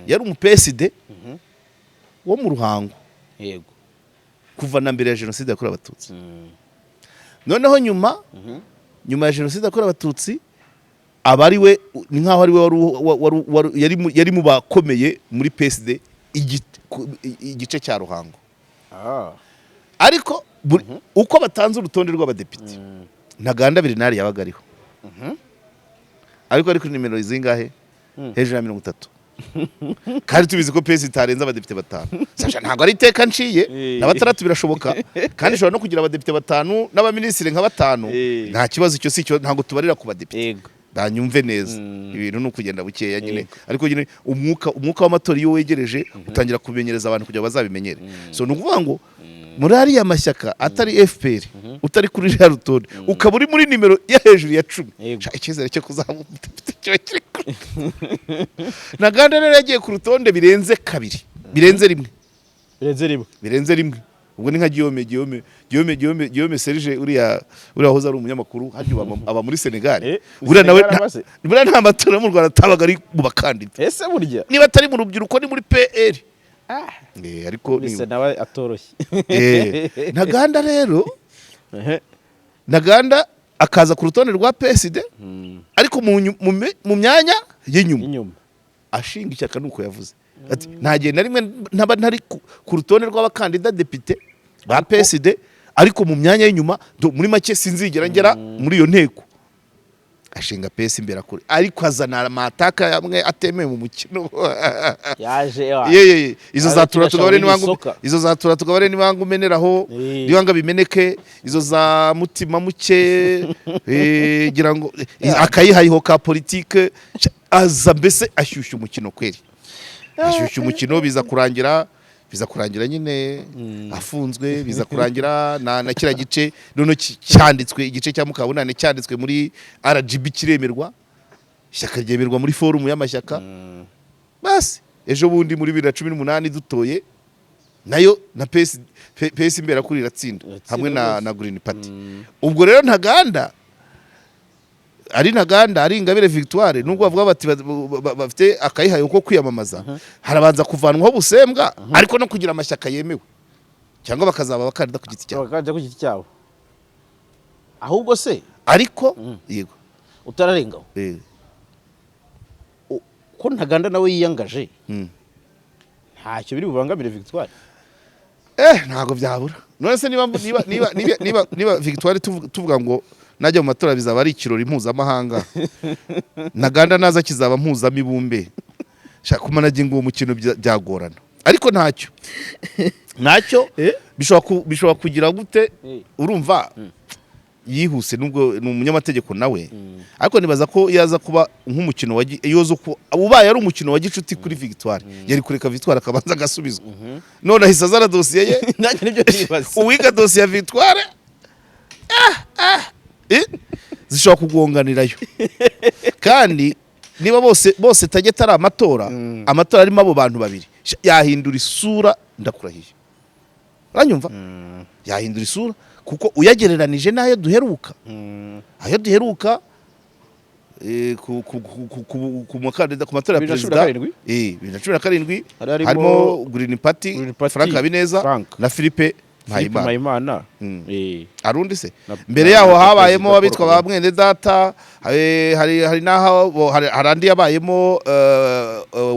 yari umu PSD wo mu Ruhango yego kuva na mbere ya jenoside yakorewe abatutsi noneho nyuma ya jenoside yakorewe abatutsi abari we ni nkaho ari we yari mu bakomeye muri PSD igice cya Ruhango ariko uko batanze urutonde rw'abadepite Ntaganda Bernard yabaga ariho ariko nimero zingahe hejuru ya 30 kandi tubizi ko PS itarenza abadepite 5 sasha ntabwo ari iteka nciye na 6 birashoboka kandi shobora no kugira abadepite 5 n'abaminisitiri nka 5 nta kibazo icyo si cyo ntabwo tubarira ku badepite banyumve neza ibintu no kugenda bukeya nyine ariko nyine umwuka w'amatora iyo wegereje utangira kumenyereza abantu kugira bazabimenyere so nukuvuga ngo muri ari amashyaka atari FPR utari kuri ya rutonde ukaba uri muri nimero ya hejuru ya 10 icyizere cyo kuzamuka Ntaganda rero yagiye ku rutonde birenze 2 birenze rimwe ubwo ni nka Guillaume Serge uriya wahoze ari umunyamakuru hajya aba muri Senegal buriya nawe buriya nta matora mu Rwanda tabaga ari mu bakandida ese burya niba atari mu rubyiruko ni muri PL ariko ese nawe atoroshye Ntaganda rero Ntaganda akaza ku rutonde rwa PSD ariko mu myanya y'inyuma ashinga ishyaka nuko yavuze ati ntagenda rimwe ntaba ntari ku rutonde rw'abakandida depite ba PSD ariko mu myanya y'inyuma muri make sinzigera ngera muri iyo nteko ashinga PS imbere kure ariko azana amataka yamwe atemeye mu mukino yaje izo zatura tugabare nibangu umeneraho niwanga bimeneke izo za mutima muke gira ngo akayihayiho ka politique aza mbese ashyushya umukino kweri ashyushya umukino biza kurangira nyine afunzwe biza kurangira na kira gice none cyanditswe igice cya Mukabunane cyanditswe muri RGB kiremerwa ishyaka ryemerwa muri forum y'amashyaka basi ejo bundi muri 2018 dutoye nayo na PS imbera kuri iratsinda hamwe na Green Party ubwo rero Ntaganda ari Ingabire Victoire nubwo bavuga bati bafite akayihaye uko kwiyamamaza harabanza kuvanwaho busembwa ariko no kugira amashyaka yemewe cyangwa bakazaba bakandida ku giti cyabo ahubwo se ariko yego utararengaho ko Ntaganda nawe yiyangaje ntacyo biri bubangamire Victoire ntago byabura none se niba Victoire tuvuga ngo najya mu matora bizaba ari ikirori mpuzamahanga Ntaganda naza kizaba mpuzamibumbe shaka kumanaginga uwo mukino byagorana ariko ntacyo bishobora kugira gute urumva yihuse nubwo ni umunyamategeko nawe ariko nibaza ko yaza kuba nk'umukino ubaye ari umukino wa gicuti kuri Victoire yari kureka Victoire akabanza agasubizwa none ahise azana dosiye ye uwiga dosiye ya Victoire zishobora kugonganirayo kandi niba bose tageta ari amatora arimo abo bantu babiri yahindura isura ndakurahiye uranyumva yahindura isura kuko uyagereranije n'ayo duheruka ku matora ya perezida 2017 harimo Green Party Frank Habineza na Philippe Mpayimana arundi se mbere yaho habayemo abitwa ba mwene data hari naho harandi yabayemo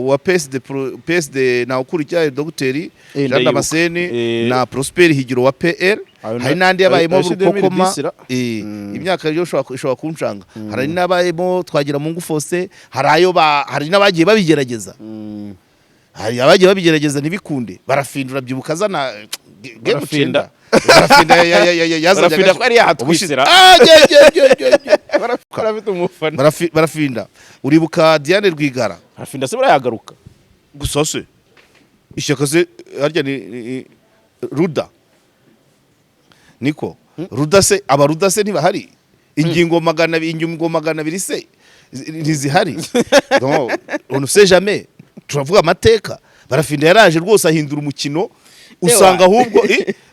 wa PSD na ukurikira Dr. Jean Damascene na Prosper Higiro wa PL hari nandi yabayemo Rukokoma imyaka yo shobora kunshanga hari nabayemo twagira mu ngufose hari nabagiye babigerageza hari abagiye babigerageza ntibikunde barafindura byibuka zana Barafindra ko ari yahatwisira Barafinda uribuka Diane Rwigara Barafinda se barayagaruka gusa se ishyaka se harya ni Ruda niko Ruda se abaruda se ntibahari ingingo 200 se ntizihari donc on ne sait jamais turavuga amateka Barafinda yaraje rwose ahindura umukino usanga ahubwo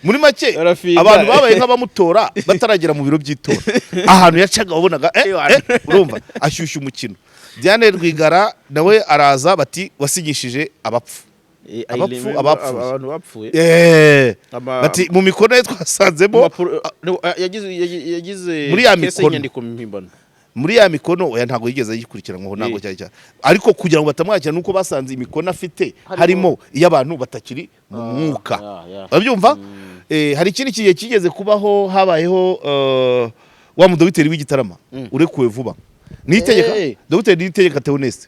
muri make abantu babaye nk'abamutora bataragera mu biro by'itora ahantu yacaga wabonaga urumva ashyushya umukino Diane Rwigara nawe araza bati wasinyishije abantu bapfuye bati mu mikono ye twasanzemo yagize muri ya mikono muri ya mikono oya ntago yigeze yikurikiranwaho ntago cyane ariko kugira ngo batamwakira nuko basanze imikono afite harimo iyo abantu batakiri mu mwuka urabyumva hari ikindi kigiye kigeze kubaho habayeho wa mudogiteri w'igitarama urekuwe vuba nitegeka dogiteri nitegeka Theoneste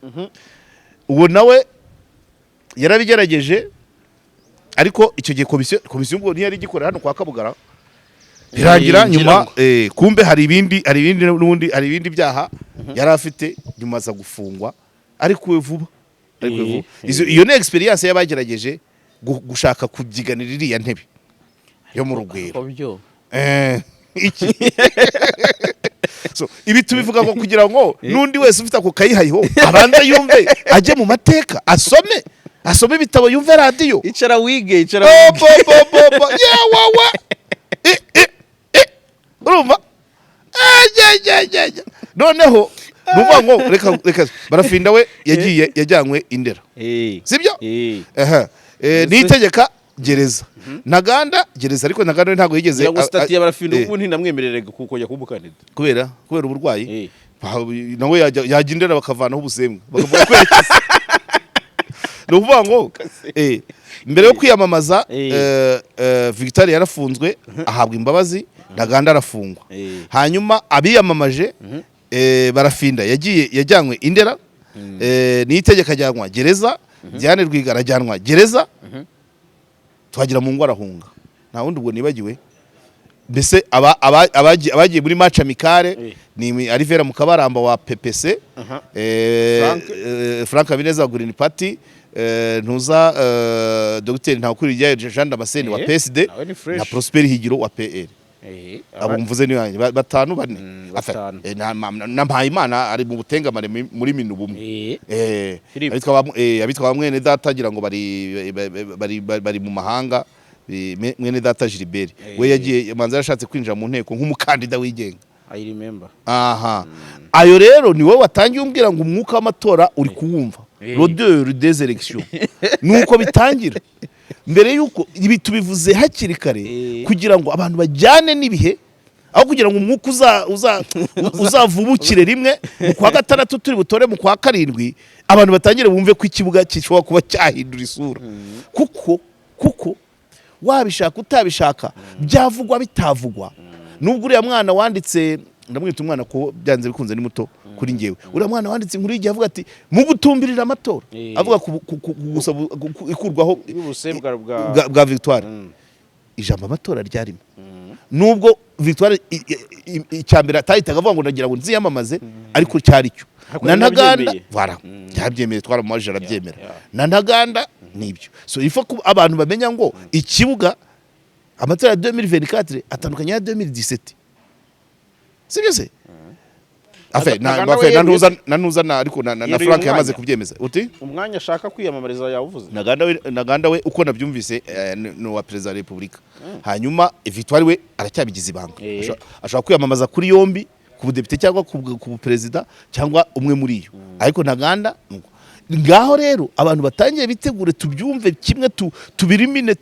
uwo nawe yarabigerageje ariko icyo gihe komisiyo ngo ntiyari gikora hano kwa Kabugara birangira nyuma kumbe hari ibindi byaha yari afite nyuma za gufungwa ariko we vuba iyo ni experience y'abagerageje gushaka kubyiganira iriya ntebe yo mu rugwiro so ibi tubivuga ngo kugira ngo nundi wese ufite ako kayihayiho abanza yumve ajye mu mateka asome asome ibitabo yumve radiyo icara wige yewawa urumva noneho nuvuga ngo reka Barafinda we yajyanywe Indera sibyo nitegeka gereza Ntaganda gereza ariko Ntaganda ntago yigeze ngo stati ya Barafinda ubu ntinamwemerere kujya kubukandida kubera uburwayi nawe yajya Indera bakavanaho ubusembwa bakavuga kwerekeza nuvuga ngo mbere yo kwiyamamaza Victoire yarafunzwe ahabwa imbabazi Ntaganda arafungwa hanyuma abiyamamaje Barafinda yajyanywe Indera nitegeka ajyanwa gereza Diane Rwigara ajyanwa gereza twagira mu ngo arahunga nta wundi ubwo nibagiwe mbese abagiye muri match amicale ni Alivera Mukabaramba wa PPC Frank Habineza Green Party ntuza Dr Ntakurije Jean Damascene wa PSD na Prosper Higiro wa PL abo mvuze ni yanjye batanu bane na Mpayimana ari mu butengamare muri minu bumwe abitwa mwene data agira ngo bari mu mahanga mwene data Gilbert we yagiye manza yashatse kwinjira mu nteko nk'umukandida wigenga I remember ayo rero ni wowe watangiye umbwira ngo umwuka w'amatora uri kuwumva l'odeur des élections nuko bitangira mbere yuko ibi tubivuze hakiri kare kugira ngo abantu bajyane n'ibihe aho kugira ngo umwuka uzavubukire rimwe mu kwa gatandatu turi butore mu kwa karindwi abantu batangire bumve ko ikibuga gishobora kuba cyahindura isura kuko wabishaka utabishaka byavugwa bitavugwa nubwo uriya mwana wanditse ndamwita umwana ko byanze bikunze ni muto kuri ngewe uriya mwana wanditse inkuru igihe avuga ati mu gutumbirira amatora avuga ikurwaho bwa Victoire ijambo amatora ryarimo nubwo Victoire icyambere atahitaga avuga ngo ndagira ngo nziyamamaze ariko cyari cyo na Ntaganda byabyemeye twaramumaje arabyemera na Ntaganda nibyo so ifo abantu bamenya ngo ikibuga amatora ya 2024 atandukanye ya 2017 sibyo se nanuza ariko na Frank yamaze kubyemeza uti umwanya ashaka kwiyamamariza yawuvuze Ntaganda we uko nabyumvise no wa president wa Republika hanyuma Victoire we aracyabigize ibanga ashaka kwiyamamaza kuri yombi ku budepite cyangwa ku president cyangwa umwe muri iyo ariko Ntaganda ngaho rero abantu batangiye bitegure tubyumve kimwe tubirimine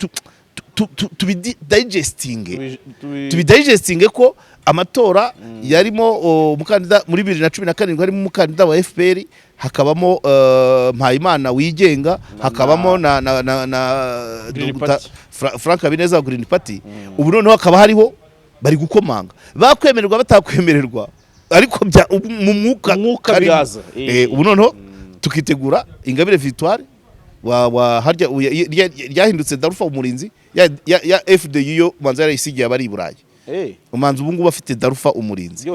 tubidigestinge ko amatora yarimo umukandida muri 2017 harimo umukandida wa FPR hakabamo Mpayimana wigenga hakabamo na Frank Habineza Green Party ubu noneho hakaba hariho bari gukomanga bakwemererwa batakwemererwa ariko mu mwuka byaza ubu noneho tukitegura Ingabire Victoire wa harya ryahindutse Darufa umurinzi ya FDU yo manza yarayisigiye abari Burayi umanza ubu ngubu afite Darufa umurinzi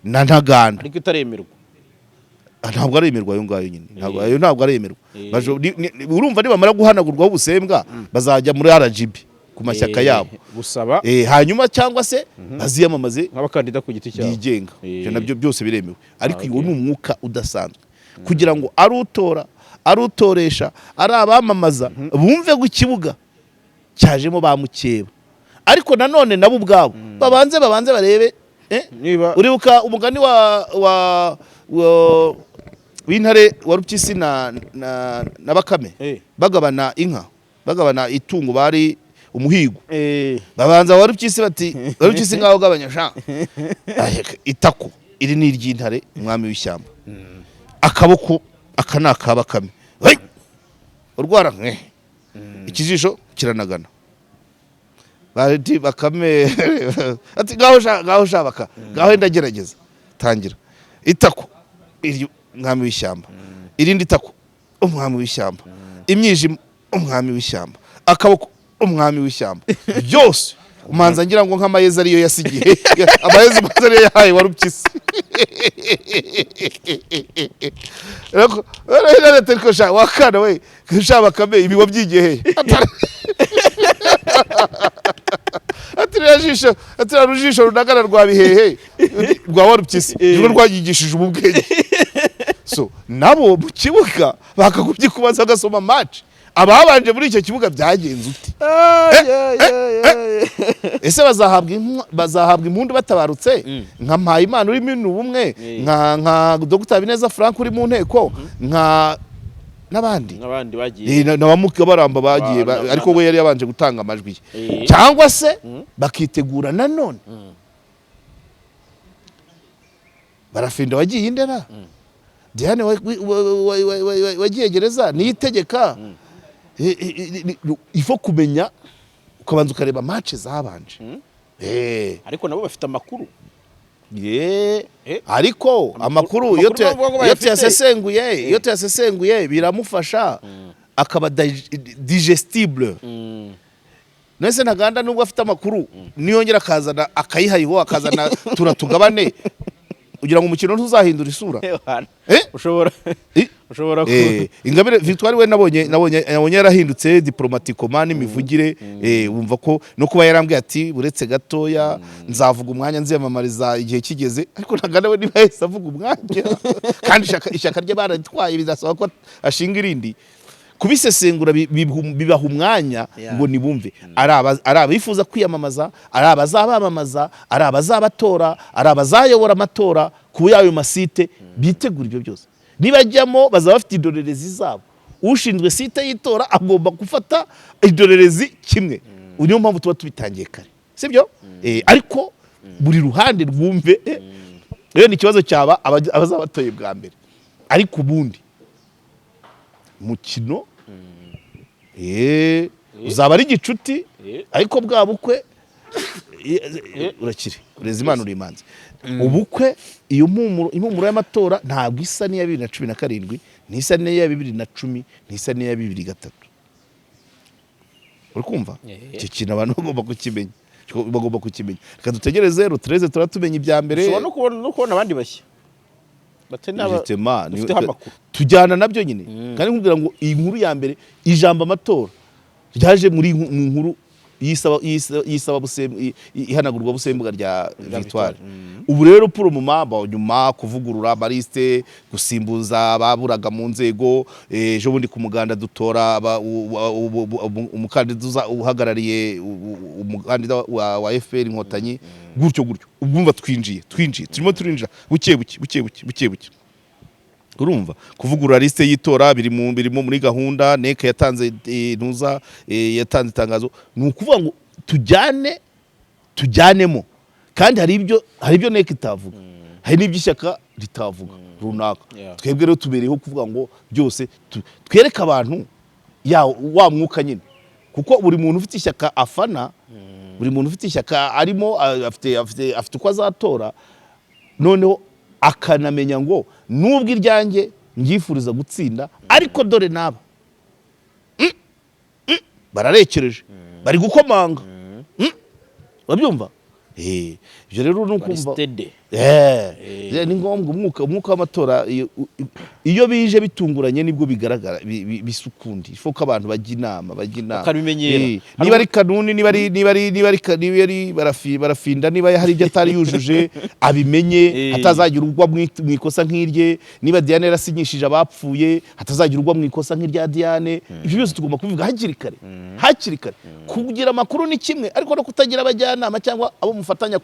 na Ntaganda ariko itaremerwa ntabwo aremerwa yo ngayo nyine ntabwo aremerwa urumva nibamara guhanagurwaho ubusembwa bazajya muri RGB ku mashyaka yabo busaba hanyuma cyangwa se baziyamamaze nk'abakandida ku giti cyabo yigenga ibyo nabyo byose biremewe ariko iyo ni umwuka udasanzwe kugira ngo arutoresha ari abamamaza bumve ko ikibuga cyajemo bamukeba ariko nanone nabo ubwabo babanze barebe uribuka umugani w'intare wa Rupyisi na Bakame bagabana inka bagabana itungo bari umuhigo babanza wa Rupyisi bati Rupyisi ngaho gabanya sha itako iri ni iry'intare umwami w'ishyamba akaboko akanaka Bakame urwara ikijisho kiranagana bati Bakame ati ngaho shabaka ngaho ndagerageza tangira itako iri umwami w'ishyamba irindi tako umwami w'ishyamba imyijima umwami w'ishyamba akaboko umwami w'ishyamba byose umanza ngira ngo nk'amayezi ariyo yasigiye amayezi maze ariyo yahaye wa Rupyisi reko rero ko sha wakana we sha Bakame ibi wabyigiye he atira rujisho runagana rwa bihehe rwa wa Rupyisi rwo rwagigishije ububwenge so nabo mu kibuga bakagubye kubanza gasoma match ababanje muri icyo kibuga byagenze uti ese bazahabwa impundu batabarutse nka Mpayimana uri mu bumwe nka Dr Bineza Frank uri mu nteko nka n'abandi bagiye n'abamuka baramba bagiye ariko we yari yabanje gutanga amajwi cyangwa se bakitegura nanone barafinda wagiye indera Diane wagiye gereza niyitegeka ifo kumenya ukabanza ukareba match zabanje ariko nabo bafite amakuru ariko amakuru iyo tuyasesenguye biramufasha akaba digestible nese ntaganda nubwo afite amakuru niyongera akazana akayihayiho akazana turatugabane ugira ngo umukino ntuzahindura isura ushobora Ingabire Victoire we nabonye yarahindutse diplomatiquement n'imivugire wumva ko no kuba yarambwiye ati buretse gatoya nzavuga umwanya nziyamamariza igihe kigeze ariko ntaganda we niba yese avuga umwanya kandi ishaka rye baratwaye bizasaba ko ashinga irindi kubisesengura bibaha umwanya ngo nibumve ari abifuza kwiyamamaza ari abazabamamaza ari abazabatora ari abazayobora amatora ku yayo masite bitegura ibyo byose nibajyamo bazaba bafite idorerezi zabo ushinzwe site yitora agomba gufata idorerezi kimwe niyo mpamvu tuba tubitangiye kare sibyo ariko buri ruhande rwumve rero ni ikibazo cyaba abazabatoye bwa mbere ariko ubundi mukino uzaba ari gicuti ariko bwa bukwe urakire ureza Imana uri imanzi ubukwe iyo impumuro y'amatora ntabwo isa n'iya 2017 n'isa n'iya 2010 n'isa n'iya 2003 uri kumva icyo kintu abantu bagomba kukimenya reka dutegereze rutreze turatumenya ibya mbere ushobora no kubona abandi bashya tujyana nabyo nyine kandi nkubwira ngo iyi nkuru ya mbere ijambo amatora ryaje muri nkuru yisaba ihanagurwa busembwa rya Victoire ubu rero pour mumamba nyuma kuvugurura bariste gusimbuza baburaga mu nzego ejo bundi ku muganda dutora umukandida uhagarariye umukandida wa FPR Inkotanyi gutyo ubumva twinjiye turimo turinjira buke urumva kuvugurura liste yitora birimo muri gahunda neke yatanze ntuza yatanze itangazo nukuvuga ngo tujyanemo kandi hari ibyo neke itavuga hari n'ibyishyaka ritavuga runaka twebwe rero tubereyeho kuvuga ngo byose twereka abantu wa mwuka nyine kuko buri muntu ufite ishyaka afana buri muntu ufite ishyaka arimo afite uko azatora noneho akanamenya ngo nubwo iryanjye ngifuriza gutsinda ariko dore naba bararekereje bari gukomanga babyumva ibyo rero nukumva ni ngombwa umwuka w'amatora iyo bije bitunguranye nibwo bigaragara bisukundi ifoka abantu bajya inama niba ari kanuni niba ari barafinda niba hari ibyo atari yujuje abimenye hatazagira ugwa mu ikosa nk'irye niba Diane yarasinyishije abapfuye hatazagira ugwa mu ikosa nk'irya Diane ibyo byose tugomba kubivuga hakiri kare kugira amakuru ni kimwe ariko no kutagira abajyanama cyangwa abo mufatanya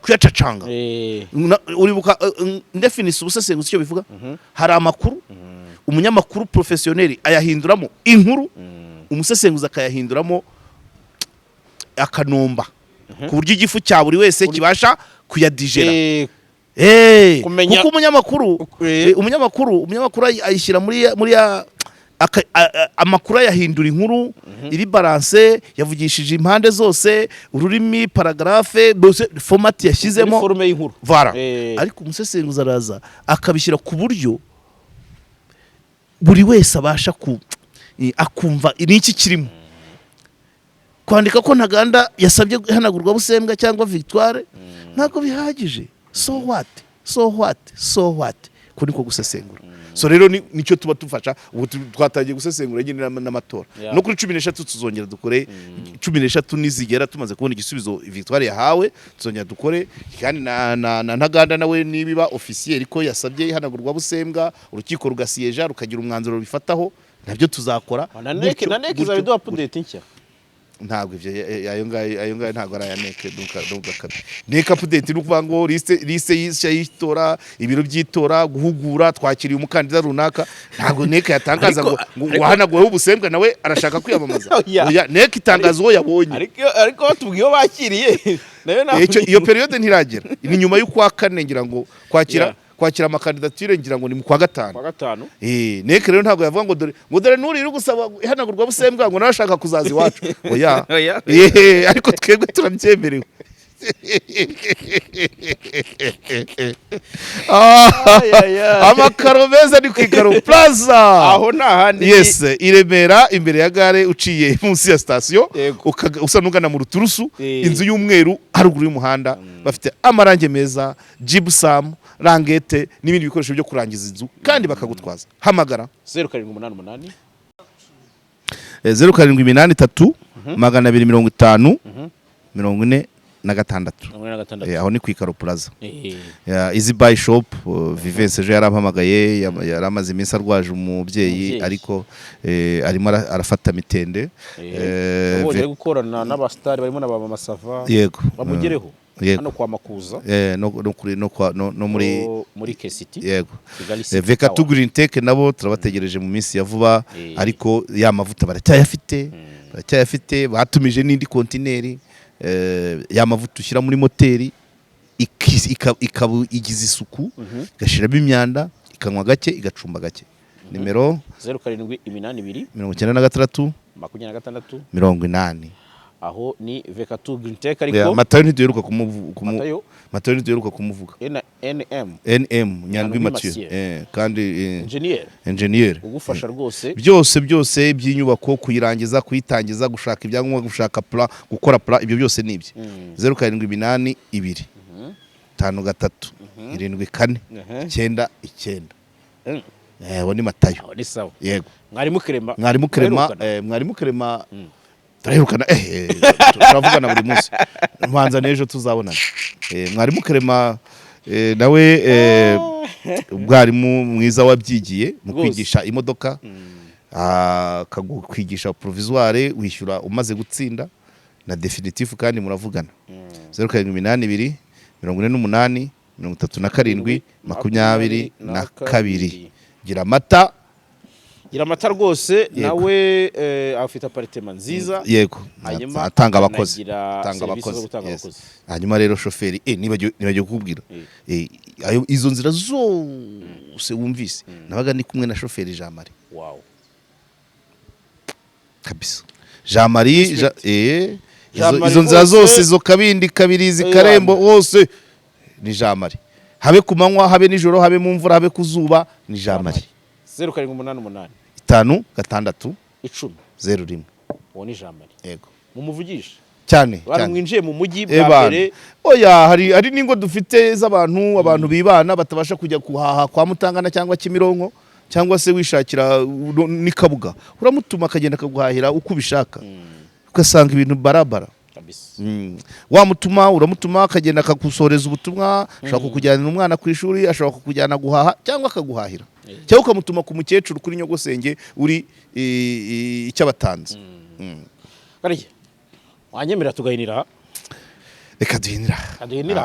kuyacacanga uribuka ndefinisi ubusesenguzi icyo bivuga hari amakuru umunyamakuru professionnel ayahinduramo inkuru umusesenguzi akayahinduramo akanomba ku buryo igifu cya buri wese kibasha kuyadigera kuko umunyamakuru ayishyira muri amakuru ayahindura inkuru iri balance yavugishije impande zose ururimi paragraphe bose format yashyizemo forme y'inkuru voilà ariko umusesenguzi araza akabishyira ku buryo buri wese abasha akumva n'iki kirimo kwandika ko Ntaganda yasabye hanagurwa busembwa cyangwa Victoire ntako bihagije so what kuri ko gusesengura so rero nicyo tuba tufasha ubu twatangiye gusesengura nyine n'amatora no kuri 13 tuzongera dukore 13 nizigera tumaze kubona igisubizo Victoire yahawe tuzongera dukore kandi na ntaganda nawe nibiba officiel ko yasabye ihanagurwa busembwa urukiko rugasiyeja rukagira umwanzuro rubifataho nabyo tuzakora na neke zabiduha update nshya ntabwo ivyo ayo ngayo ntabwo ari ayaneke duka kabi neka update nukuvuga ngo liste y'itora ibiro by'itora guhugura twakiriye umukandida runaka ntabwo neka yatangaza ngo wahanagweho ubusembwa nawe arashaka kwiyamamaza oya neka itangazo wo yabonye ariko batubwiye bakiriye nayo iyo periode ntiragera ni nyuma y'ukwa kane ngira ngo kwakira amakandidatire ngira ngo ni mu kwa gatanu neke rero ntabwo yavuga ngo dore nuri iri gusaba ihanagurwa busembwa ngo narashaka kuzaza iwacu oya ariko twebwe turabyemerewe amakaro meza ni ku Ikaro Plaza aho nahandi yes iremera imbere ya gare uciye munsi ya station usa nugana mu ruturusu inzu y'umweru haruguru y'umuhanda bafite amarange meza gypsum rangete n'ibindi bikoresho byo kurangiza inzu kandi bakagutwaza hamagara 0788 0783 250 46 aho ni ku Ikaro Plaza Easy Buy Shop Vivence je yarampamagaye yaramaze iminsi arwaje umubyeyi ariko arimo arafata mitende bari gukorana n'abastari barimo n'ababa masava yego bamugereho hano kwa Makuza no muri K-City yego Vecatu Green Tech nabo turabategereje mu minsi ya vuba ariko ya mavuta baracyayafite batumije n'indi kontineri ya mavuta ushyira muri moteri ikabu igize isuku igashiramo imyanda ikanywa gake igacumba gake nimero 0782 96 26 aho ni Vecatu Green Tech ariko Matayo ntiduheruka kumuvuga NM Nyandwi Mathieu kandi engineer ugufasha rwose byose by'inyubako kuyirangiza kuyitangiza gushaka ibyangombwa gushaka plan gukora plan ibyo byose nibye 0782 53 74 99 ni Matayo ni sawa yego mwarimu Krema turahirukana turavugana buri munsi mpanza nejo tuzabonana mwarimu Krema nawe ubwarimu mwiza wabyigiye mu kwigisha imodoka akagukwigisha provisoire wishyura umaze gutsinda na definitive kandi muravugana 0782 48 37 22 gira amata rwose nawe afite apartment nziza yego atanga abakozi hanyuma rero shoferi nibagiye kukubwira izo nzira zose wumvise nabaga ni kumwe na shoferi Jean Marie kabisa Jean Marie izo nzira zose zo kabiri zikarembo hose ni Jean Marie habe kumanywa habe nijoro habe mu mvura habe kuzuba ni Jean Marie 0788 5 6 10 01 uwo ni Jean Marie yego mumuvugisha cyane baramwinjiye mu mujyi bwa mbere oya hari ningo dufite z'abantu bibana batabasha kujya kuhaha kwa Mutangana cyangwa Kimironko cyangwa se wishakira ni Kabuga uramutuma akagenda akaguhahira uko ubishaka ugasanga ibintu barabara kabisa uramutuma akagenda akagusoreza ubutumwa ashaka kukujyana umwana ku ishuri ashaka kukujyana guhaha cyangwa akaguhahira cyangwa ukamutuma ku mukecuru kuri Nyogosenge uri icyabatanze kariye wanyemera tugahinira reka duhinira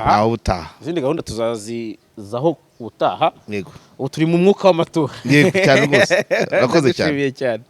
aho utaha izindi gahunda tuzazizaho utaha yego ubu turi mu mwuka w'amatora yego cyane rwose urakoze cyane cyane